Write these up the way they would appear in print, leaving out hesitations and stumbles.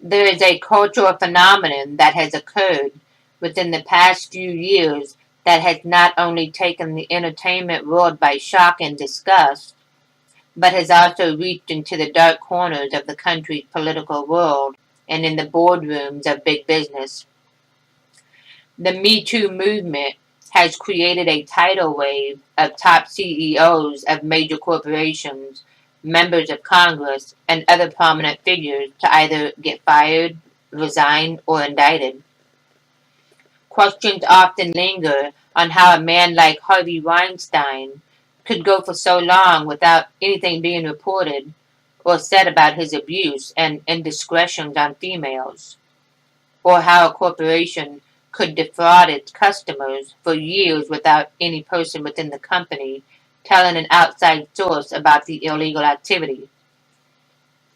There is a cultural phenomenon that has occurred within the past few years that has not only taken the entertainment world by shock and disgust, but has also reached into the dark corners of the country's political world and in the boardrooms of big business. The Me Too movement has created a tidal wave of top CEOs of major corporations, members of Congress, and other prominent figures to either get fired, resign, or indicted. Questions often linger on how a man like Harvey Weinstein could go for so long without anything being reported or said about his abuse and indiscretions on females, or how a corporation could defraud its customers for years without any person within the company telling an outside source about the illegal activity,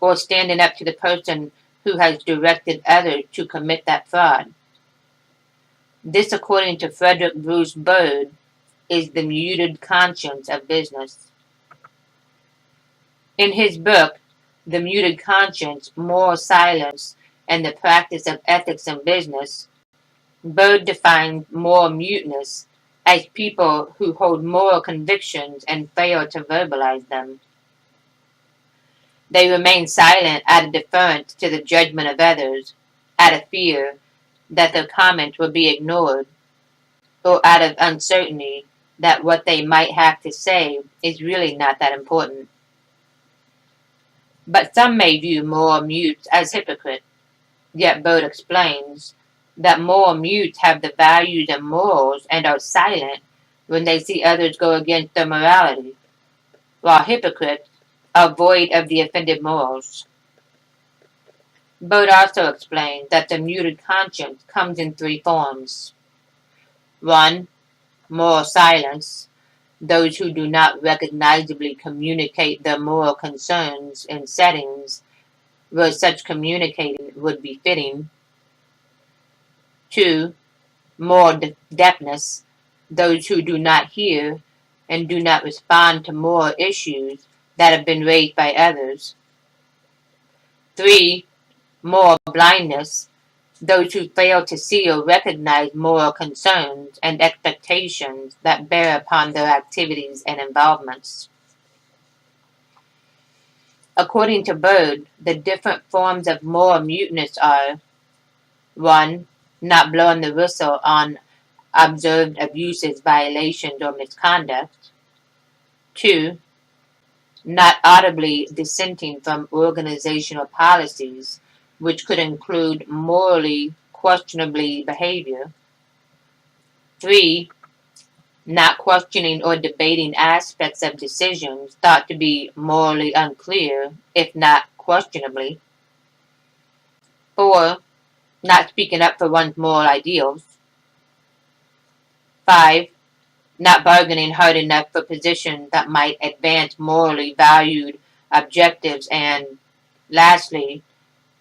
or standing up to the person who has directed others to commit that fraud. This, according to Frederick Bruce Bird, is the muted conscience of business. In his book, The Muted Conscience, Moral Silence, and the Practice of Ethics in Business, Bird defines moral muteness as people who hold moral convictions and fail to verbalize them. They remain silent out of deference to the judgment of others, out of fear that their comments will be ignored, or out of uncertainty that what they might have to say is really not that important. But some may view moral mutes as hypocrite. Yet Bird explains that moral mutes have the values and morals and are silent when they see others go against their morality, while hypocrites are void of the offended morals. Bird also explains that the muted conscience comes in three forms. 1. Moral silence, those who do not recognizably communicate their moral concerns in settings where such communicating would be fitting. 2. Moral deafness, those who do not hear and do not respond to moral issues that have been raised by others. 3. Moral blindness, those who fail to see or recognize moral concerns and expectations that bear upon their activities and involvements. According to Bird, the different forms of moral muteness are 1. Not blowing the whistle on observed abuses, violations, or misconduct. 2. Not audibly dissenting from organizational policies, which could include morally questionable behavior. 3. Not questioning or debating aspects of decisions thought to be morally unclear, if not questionably. 4. Not speaking up for one's moral ideals. 5. Not bargaining hard enough for positions that might advance morally valued objectives. And lastly,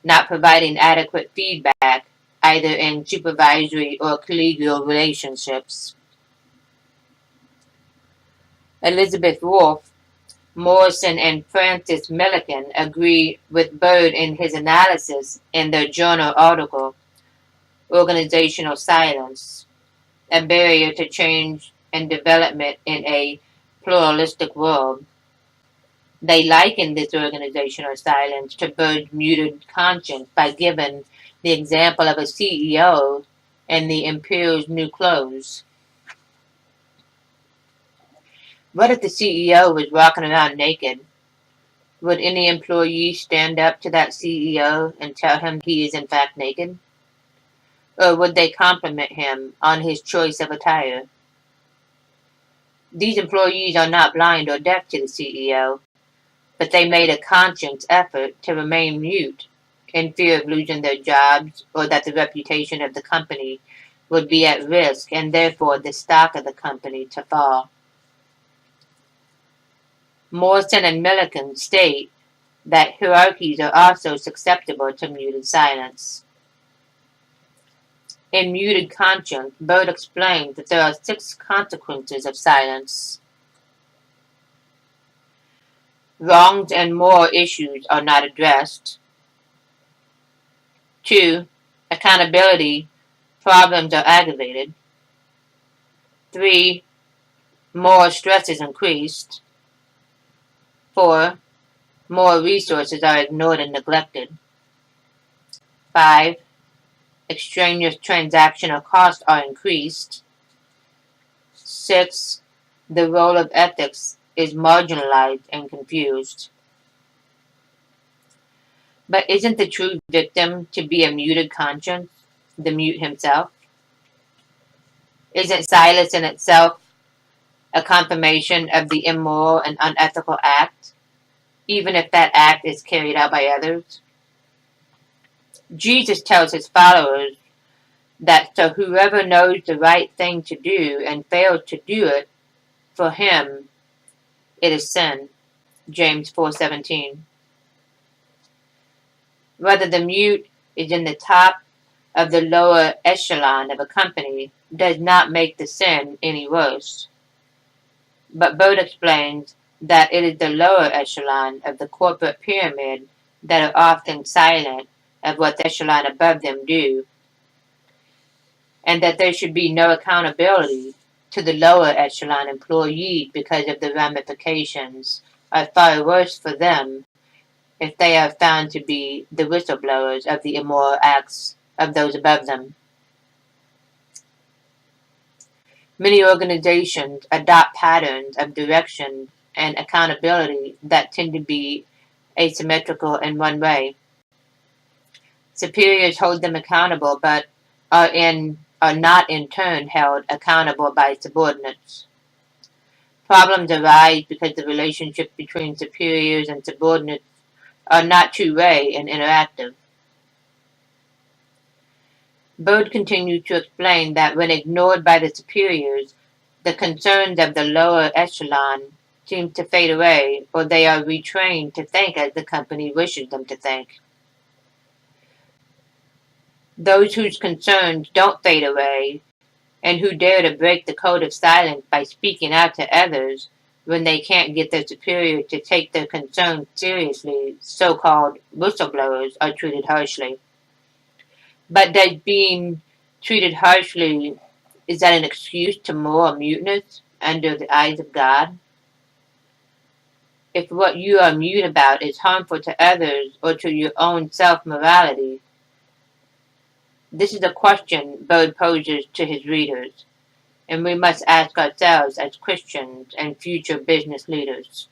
not providing adequate feedback, either in supervisory or collegial relationships. Elizabeth Wolfe, Morrison, and Francis Millikan agree with Bird in his analysis in their journal article, Organizational Silence, a Barrier to Change and Development in a Pluralistic World. They liken this organizational silence to Bird's muted conscience by giving the example of a CEO in the Imperial's New Clothes. What if the CEO was walking around naked? Would any employee stand up to that CEO and tell him he is in fact naked? Or would they compliment him on his choice of attire? These employees are not blind or deaf to the CEO, but they made a conscious effort to remain mute in fear of losing their jobs or that the reputation of the company would be at risk and therefore the stock of the company to fall. Morrison and Millikan state that hierarchies are also susceptible to muted silence. In Muted Conscience, Bird explains that there are 6 consequences of silence. Wrongs and moral issues are not addressed. 2. Accountability problems are aggravated. 3. More stress is increased. 4. More resources are ignored and neglected. 5. Extraneous transactional costs are increased. 6. The role of ethics is marginalized and confused. But isn't the true victim to be a muted conscience, the mute himself? Isn't silence in itself a confirmation of the immoral and unethical act, even if that act is carried out by others? Jesus tells his followers that so whoever knows the right thing to do and fails to do it, for him it is sin. James 4:17. Whether the mute is in the top of the lower echelon of a company does not make the sin any worse. But Bode explains that it is the lower echelon of the corporate pyramid that are often silent of what the echelon above them do, and that there should be no accountability to the lower echelon employees because of the ramifications are far worse for them if they are found to be the whistleblowers of the immoral acts of those above them. Many organizations adopt patterns of direction and accountability that tend to be asymmetrical in one way. Superiors hold them accountable but are not in turn held accountable by subordinates. Problems arise because the relationship between superiors and subordinates are not two-way and interactive. Bode continued to explain that when ignored by the superiors, the concerns of the lower echelon seem to fade away, or they are retrained to think as the company wishes them to think. Those whose concerns don't fade away, and who dare to break the code of silence by speaking out to others when they can't get their superior to take their concerns seriously, so-called whistleblowers, are treated harshly. But does being treated harshly, is that an excuse to moral muteness under the eyes of God? If what you are mute about is harmful to others or to your own self-morality, this is a question Bode poses to his readers, and we must ask ourselves as Christians and future business leaders.